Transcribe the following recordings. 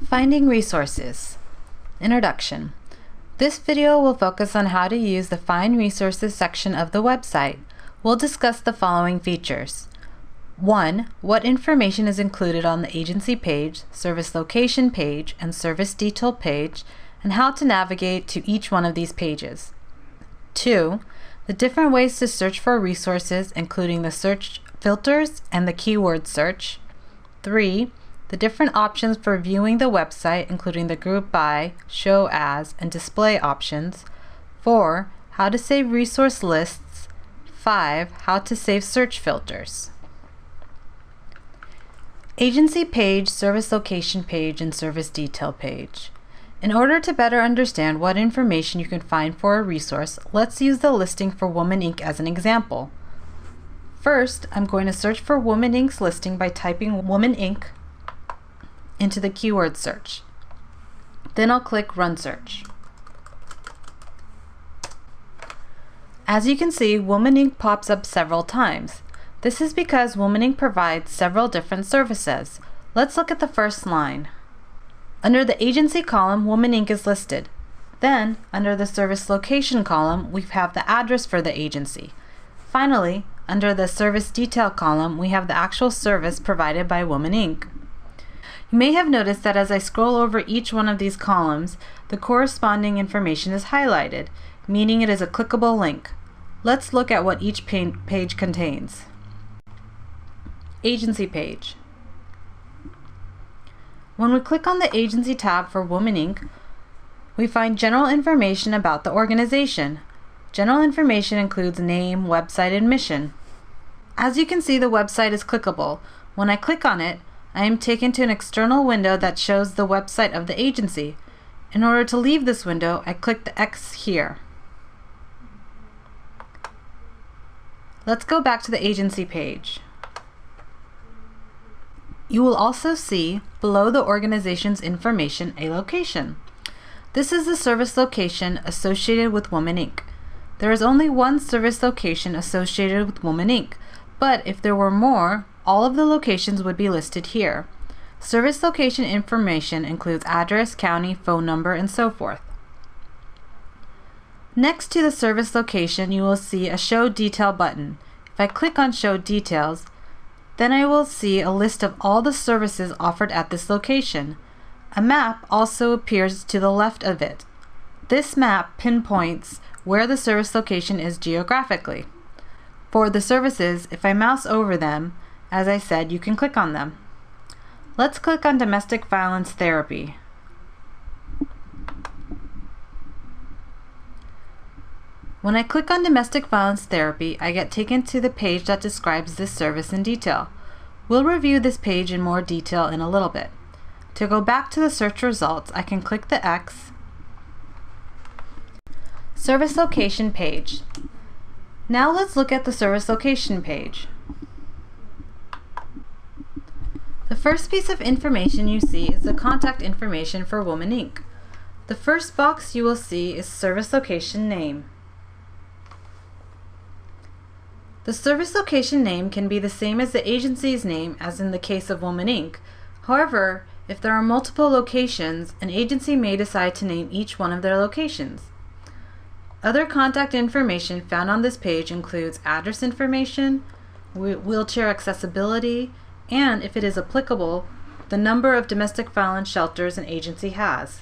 Finding resources. Introduction. This video will focus on how to use the Find Resources section of the website. We'll discuss the following features. 1. What information is included on the agency page, service location page, and service detail page, and how to navigate to each one of these pages. 2. The different ways to search for resources, including the search filters and the keyword search. 3. The different options for viewing the website, including the Group By, Show As, and Display options. 4. How to save resource lists. 5. How to save search filters. Agency page, service location page, and service detail page. In order to better understand what information you can find for a resource, let's use the listing for Woman Inc. as an example. First, I'm going to search for Woman Inc.'s listing by typing Woman Inc. into the keyword search. Then I'll click Run Search. As you can see, Woman Inc. pops up several times. This is because Woman Inc. provides several different services. Let's look at the first line. Under the agency column, Woman Inc. is listed. Then, under the service location column, we have the address for the agency. Finally, under the service detail column, we have the actual service provided by Woman Inc. You may have noticed that as I scroll over each one of these columns, the corresponding information is highlighted, meaning it is a clickable link. Let's look at what each page contains. Agency page. When we click on the Agency tab for Woman Inc., we find general information about the organization. General information includes name, website, and mission. As you can see, the website is clickable. When I click on it, I am taken to an external window that shows the website of the agency. In order to leave this window, I click the X here. Let's go back to the agency page. You will also see, below the organization's information, a location. This is the service location associated with Woman Inc. There is only one service location associated with Woman Inc., but if there were more, all of the locations would be listed here. Service location information includes address, county, phone number, and so forth. Next to the service location, you will see a Show Detail button. If I click on Show Details, then I will see a list of all the services offered at this location. A map also appears to the left of it. This map pinpoints where the service location is geographically. For the services, if I mouse over them, as I said, you can click on them. Let's click on Domestic Violence Therapy. When I click on Domestic Violence Therapy, I get taken to the page that describes this service in detail. We'll review this page in more detail in a little bit. To go back to the search results, I can click the X. Service Location page. Now let's look at the Service Location page. The first piece of information you see is the contact information for Woman Inc. The first box you will see is Service Location Name. The service location name can be the same as the agency's name as in the case of Woman Inc. However, if there are multiple locations, an agency may decide to name each one of their locations. Other contact information found on this page includes address information, wheelchair accessibility, and, if it is applicable, the number of domestic violence shelters an agency has.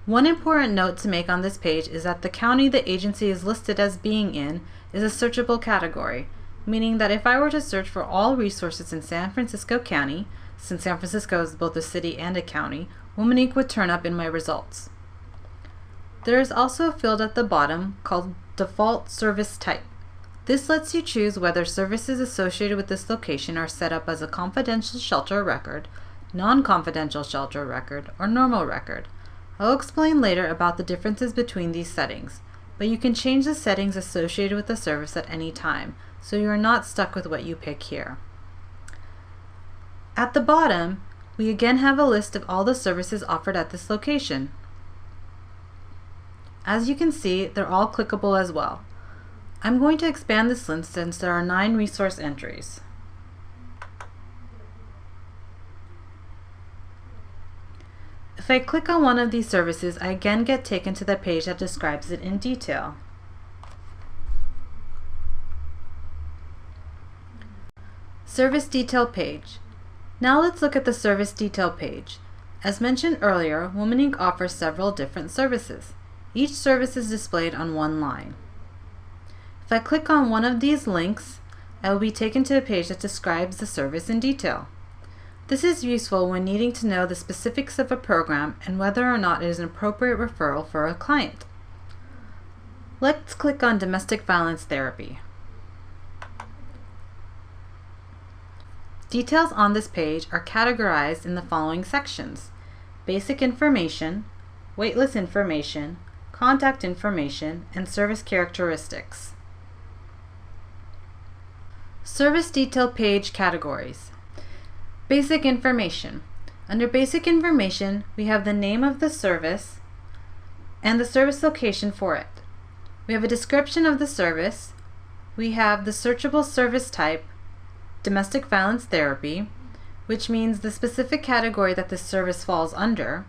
One important note to make on this page is that the county the agency is listed as being in is a searchable category, meaning that if I were to search for all resources in San Francisco County, since San Francisco is both a city and a county, Woman Inc. would turn up in my results. There is also a field at the bottom called Default Service Type. This lets you choose whether services associated with this location are set up as a confidential shelter record, non-confidential shelter record, or normal record. I'll explain later about the differences between these settings, but you can change the settings associated with the service at any time, so you are not stuck with what you pick here. At the bottom, we again have a list of all the services offered at this location. As you can see, they're all clickable as well. I'm going to expand this list since there are 9 resource entries. If I click on one of these services, I again get taken to the page that describes it in detail. Service Detail page. Now let's look at the Service Detail page. As mentioned earlier, Woman Inc. offers several different services. Each service is displayed on one line. If I click on one of these links, I will be taken to a page that describes the service in detail. This is useful when needing to know the specifics of a program and whether or not it is an appropriate referral for a client. Let's click on Domestic Violence Therapy. Details on this page are categorized in the following sections: Basic Information, Waitlist Information, Contact Information, and Service Characteristics. Service Detail page categories. Basic Information. Under Basic Information, we have the name of the service and the service location for it. We have a description of the service. We have the searchable service type, Domestic Violence Therapy, which means the specific category that this service falls under.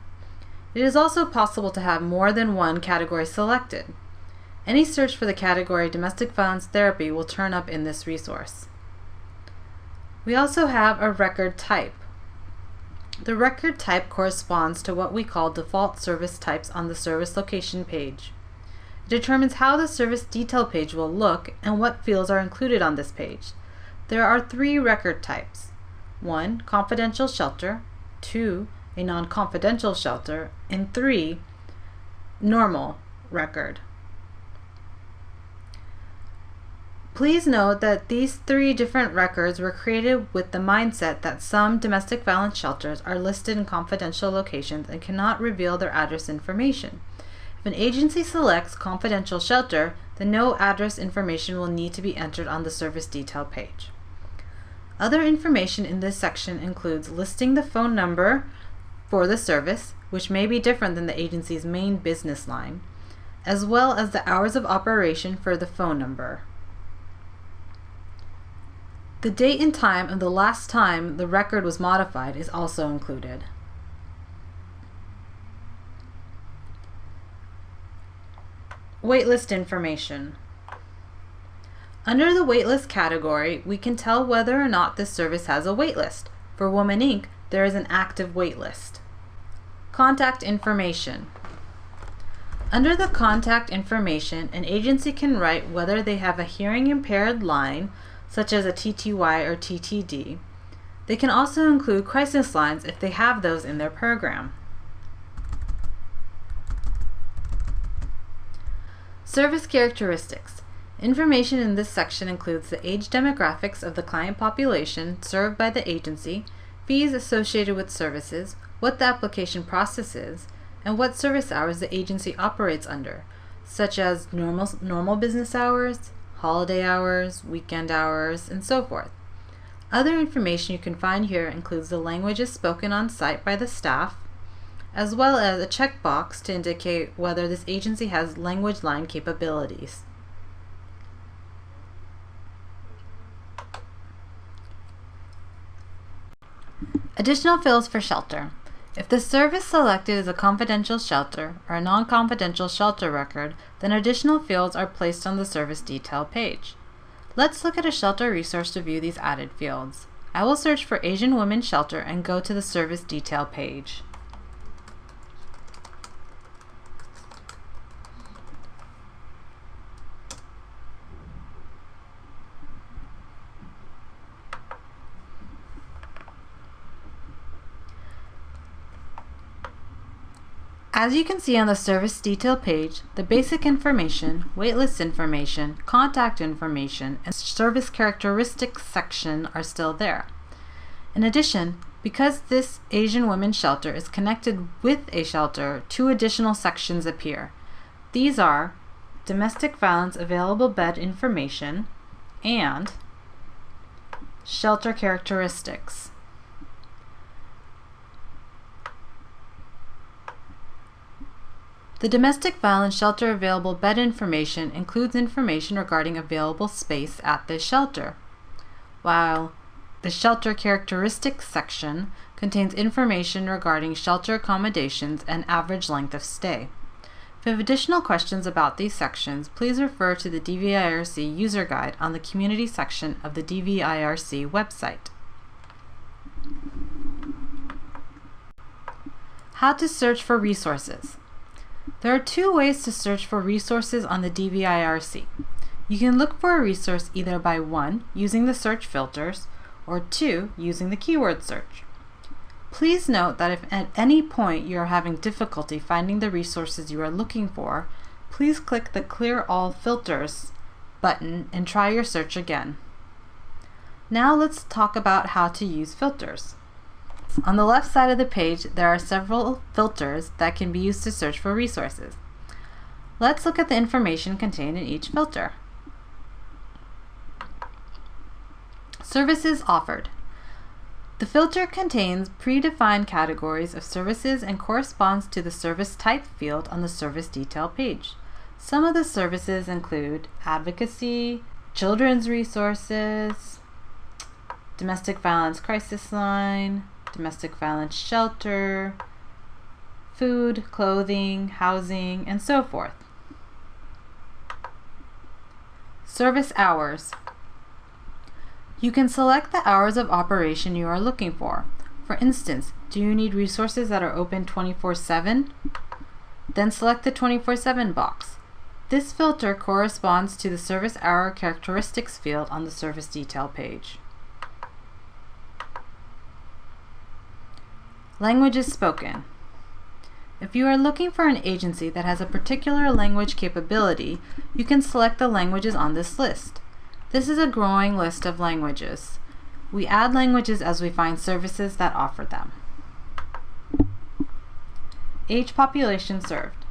It is also possible to have more than one category selected. Any search for the category Domestic Violence Therapy will turn up in this resource. We also have a record type. The record type corresponds to what we call default service types on the service location page. It determines how the service detail page will look and what fields are included on this page. There are 3 record types: 1. Confidential shelter, 2. A non-confidential shelter, and 3. Normal record. Please note that these 3 different records were created with the mindset that some domestic violence shelters are listed in confidential locations and cannot reveal their address information. If an agency selects confidential shelter, then no address information will need to be entered on the service detail page. Other information in this section includes listing the phone number for the service, which may be different than the agency's main business line, as well as the hours of operation for the phone number. The date and time of the last time the record was modified is also included. Waitlist information. Under the waitlist category, we can tell whether or not this service has a waitlist. For Woman Inc., there is an active waitlist. Contact information. Under the contact information, an agency can write whether they have a hearing impaired line, such as a TTY or TTD. They can also include crisis lines if they have those in their program. Service characteristics. Information in this section includes the age demographics of the client population served by the agency, fees associated with services, what the application process is, and what service hours the agency operates under, such as normal business hours, holiday hours, weekend hours, and so forth. Other information you can find here includes the languages spoken on site by the staff, as well as a checkbox to indicate whether this agency has language line capabilities. Additional fields for shelter. If the service selected is a confidential shelter or a non-confidential shelter record, then additional fields are placed on the service detail page. Let's look at a shelter resource to view these added fields. I will search for Asian Women Shelter and go to the service detail page. As you can see on the service detail page, the basic information, waitlist information, contact information, and service characteristics section are still there. In addition, because this Asian Women's Shelter is connected with a shelter, 2 additional sections appear. These are Domestic Violence Available Bed Information and Shelter Characteristics. The Domestic Violence Shelter Available Bed Information includes information regarding available space at this shelter, while The shelter characteristics section contains information regarding shelter accommodations and average length of stay. If you have additional questions about these sections, please refer to the DVIRC user guide on the community section of the DVIRC website. How to search for resources. There are two ways to search for resources on the DVIRC. You can look for a resource either by 1, using the search filters, or 2, using the keyword search. Please note that if at any point you are having difficulty finding the resources you are looking for, please click the Clear All Filters button and try your search again. Now let's talk about how to use filters. On the left side of the page, there are several filters that can be used to search for resources. Let's look at the information contained in each filter. Services offered. The filter contains predefined categories of services and corresponds to the service type field on the service detail page. Some of the services include advocacy, children's resources, domestic violence crisis line, domestic violence shelter, food, clothing, housing, and so forth. Service hours. You can select the hours of operation you are looking for. For instance, do you need resources that are open 24/7? Then select the 24/7 box. This filter corresponds to the service hour characteristics field on the service detail page. Languages spoken. If you are looking for an agency that has a particular language capability, you can select the languages on this list. This is a growing list of languages. We add languages as we find services that offer them. Age population served.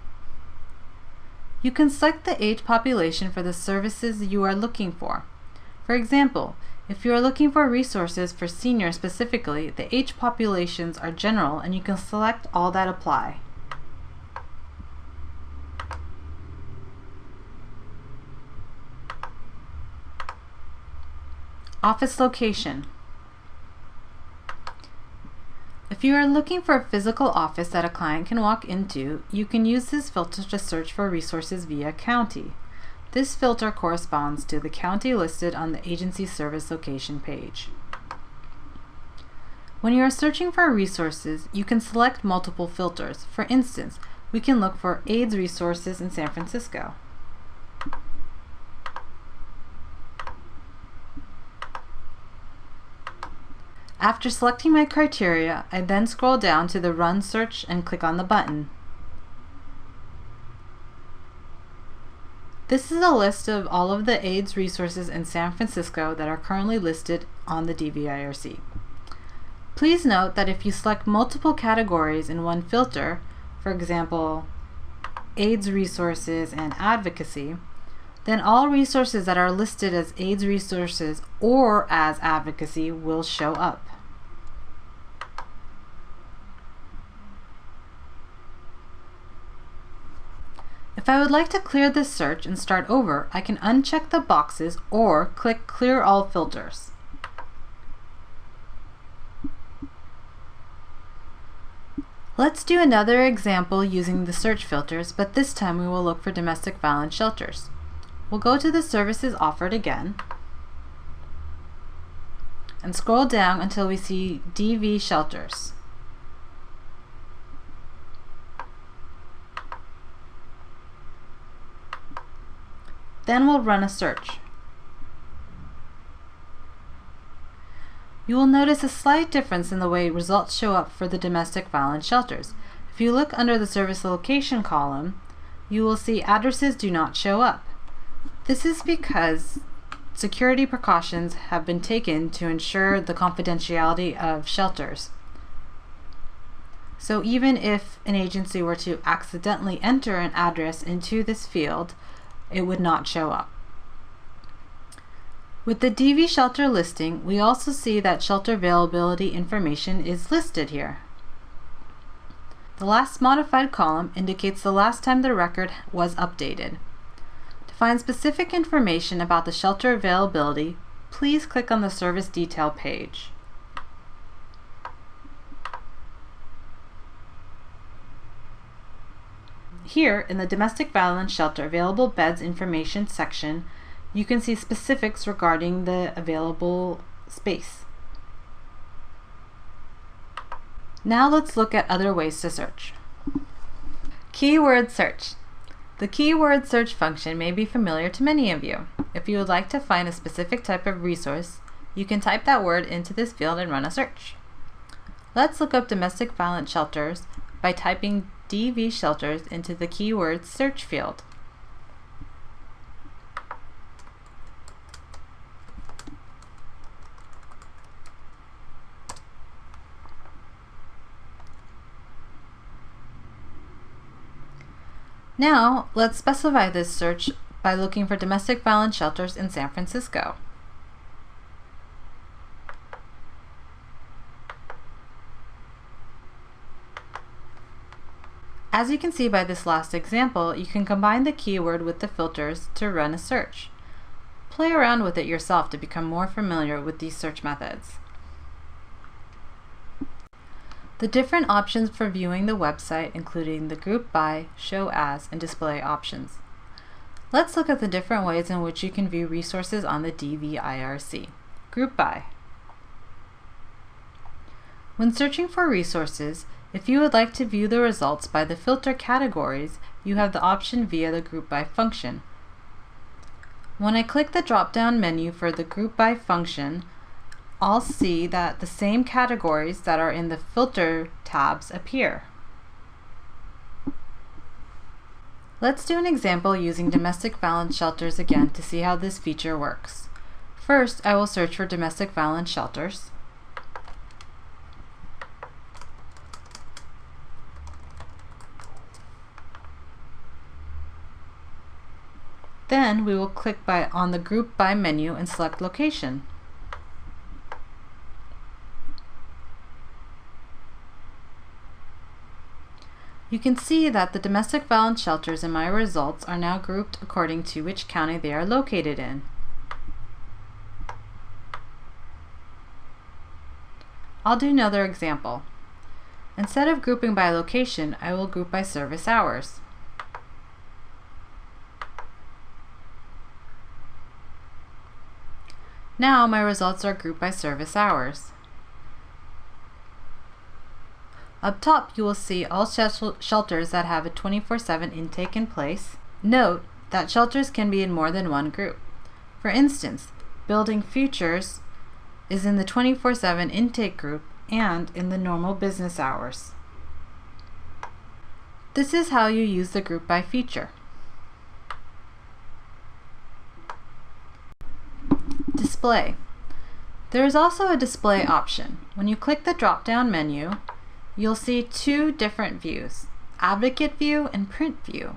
You can select the age population for the services you are looking for. For example, if you are looking for resources for seniors specifically, the age populations are general and you can select all that apply. Office location. If you are looking for a physical office that a client can walk into, you can use this filter to search for resources via county. This filter corresponds to the county listed on the agency service location page. When you are searching for resources, you can select multiple filters. For instance, we can look for AIDS resources in San Francisco. After selecting my criteria, I then scroll down to the Run Search and click on the button. This is a list of all of the AIDS resources in San Francisco that are currently listed on the DVIRC. Please note that if you select multiple categories in one filter, for example, AIDS resources and advocacy, then all resources that are listed as AIDS resources or as advocacy will show up. If I would like to clear this search and start over, I can uncheck the boxes or click Clear All Filters. Let's do another example using the search filters, but this time we will look for domestic violence shelters. We'll go to the services offered again and scroll down until we see DV shelters. Then we'll run a search. You will notice a slight difference in the way results show up for the domestic violence shelters. If you look under the service location column, you will see addresses do not show up. This is because security precautions have been taken to ensure the confidentiality of shelters. So even if an agency were to accidentally enter an address into this field, it would not show up. With the DV shelter listing, we also see that shelter availability information is listed here. The last modified column indicates the last time the record was updated. To find specific information about the shelter availability, please click on the service detail page. Here, in the Domestic Violence Shelter Available Beds Information section, you can see specifics regarding the available space. Now let's look at other ways to search. Keyword search. The keyword search function may be familiar to many of you. If you would like to find a specific type of resource, you can type that word into this field and run a search. Let's look up domestic violence shelters by typing DV shelters into the keyword search field. Now, let's specify this search by looking for domestic violence shelters in San Francisco. As you can see by this last example, you can combine the keyword with the filters to run a search. Play around with it yourself to become more familiar with these search methods. The different options for viewing the website including the Group By, Show As, and Display options. Let's look at the different ways in which you can view resources on the DVIRC. Group By. When searching for resources, if you would like to view the results by the filter categories, you have the option via the Group By function. When I click the drop-down menu for the Group By function, I'll see that the same categories that are in the filter tabs appear. Let's do an example using domestic violence shelters again to see how this feature works. First, I will search for domestic violence shelters. Then we will click on the Group By menu and select Location. You can see that the domestic violence shelters in my results are now grouped according to which county they are located in. I'll do another example. Instead of grouping by location, I will group by service hours. Now my results are grouped by service hours. Up top you will see all shelters that have a 24/7 intake in place. Note that shelters can be in more than one group. For instance, Building Futures is in the 24/7 intake group and in the normal business hours. This is how you use the Group By feature. Display. There is also a display option. When you click the drop-down menu, you'll see two different views, Advocate View and Print View.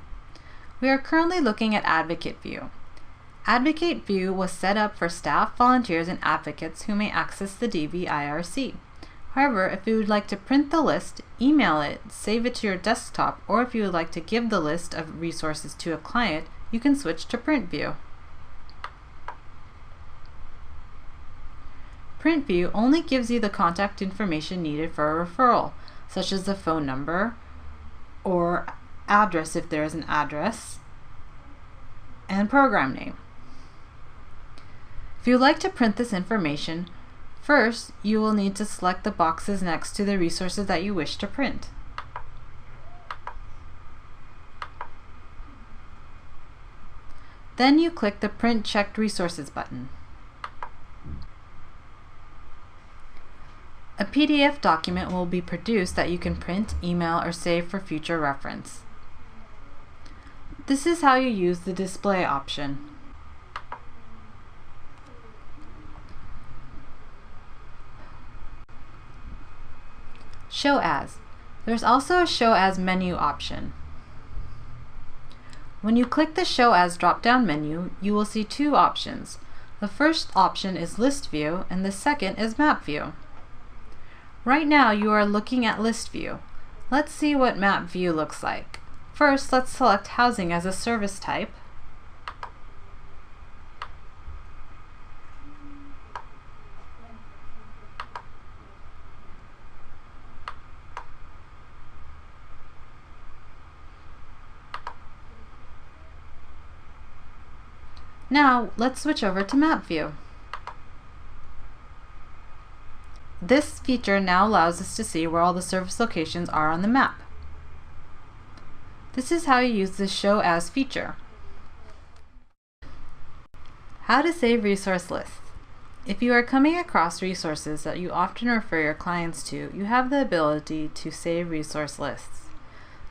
We are currently looking at Advocate View. Advocate View was set up for staff, volunteers, and advocates who may access the DVIRC. However, if you would like to print the list, email it, save it to your desktop, or if you would like to give the list of resources to a client, you can switch to Print View. Print View only gives you the contact information needed for a referral, such as the phone number or address if there is an address, and program name. If you would like to print this information, first you will need to select the boxes next to the resources that you wish to print. Then you click the Print Checked Resources button. A PDF document will be produced that you can print, email, or save for future reference. This is how you use the display option. Show As. There's also a Show As menu option. When you click the Show As drop-down menu, you will see two options. The first option is List View and the second is Map View. Right now you are looking at List View. Let's see what Map View looks like. First, let's select Housing as a service type. Now let's switch over to Map View. This feature now allows us to see where all the service locations are on the map. This is how you use the Show As feature. How to save resource lists. If you are coming across resources that you often refer your clients to, you have the ability to save resource lists.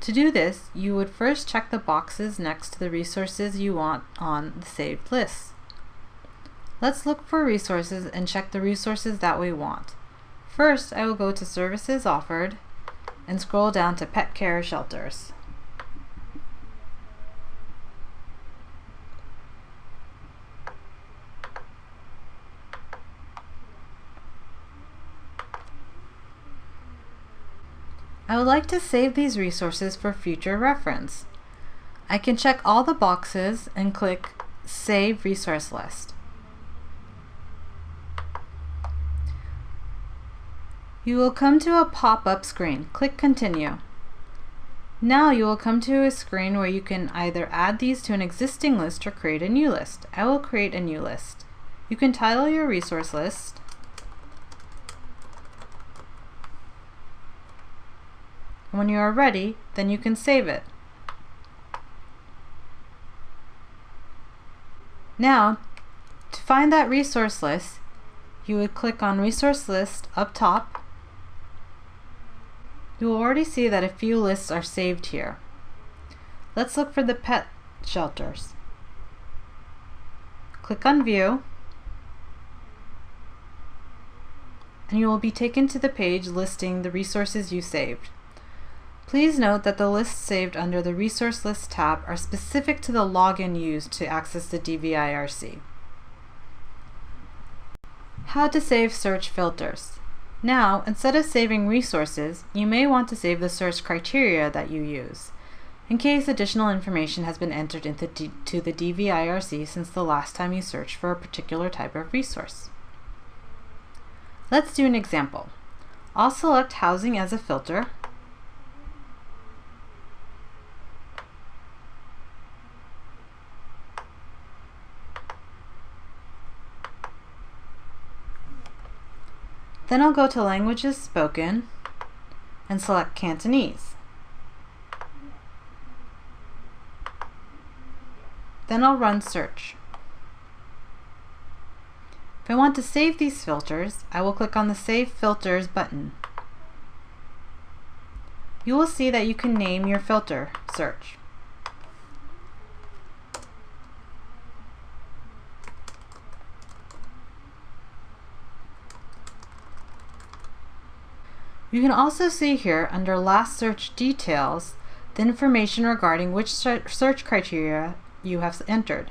To do this, you would first check the boxes next to the resources you want on the saved list. Let's look for resources and check the resources that we want. First, I will go to Services Offered and scroll down to Pet Care Shelters. I would like to save these resources for future reference. I can check all the boxes and click Save Resource List. You will come to a pop-up screen. Click Continue. Now you will come to a screen where you can either add these to an existing list or create a new list. I will create a new list. You can title your resource list When you are ready, then you can save it. Now, to find that resource list, you would click on Resource List up top. You will already see that a few lists are saved here. Let's look for the pet shelters. Click on View, and you will be taken to the page listing the resources you saved. Please note that the lists saved under the Resource List tab are specific to the login used to access the DVIRC. How to save search filters. Now, instead of saving resources, you may want to save the search criteria that you use, in case additional information has been entered into the DVIRC since the last time you searched for a particular type of resource. Let's do an example. I'll select housing as a filter, then I'll go to Languages Spoken and select Cantonese. Then I'll run search. If I want to save these filters, I will click on the Save Filters button. You will see that you can name your filter search. You can also see here under Last Search Details the information regarding which search criteria you have entered.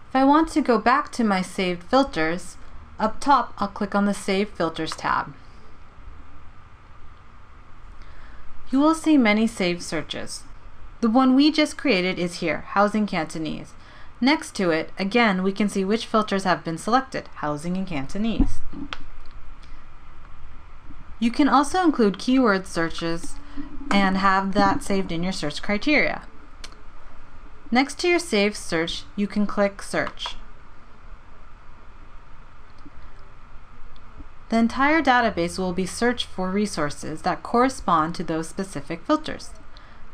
If I want to go back to my saved filters, up top I'll click on the Save Filters tab. You will see many saved searches. The one we just created is here, Housing Cantonese. Next to it, again, we can see which filters have been selected, Housing and Cantonese. You can also include keyword searches and have that saved in your search criteria. Next to your saved search, you can click Search. The entire database will be searched for resources that correspond to those specific filters.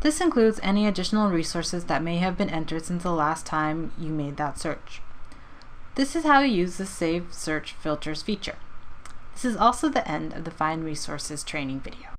This includes any additional resources that may have been entered since the last time you made that search. This is how you use the Save Search Filters feature. This is also the end of the Find Resources training video.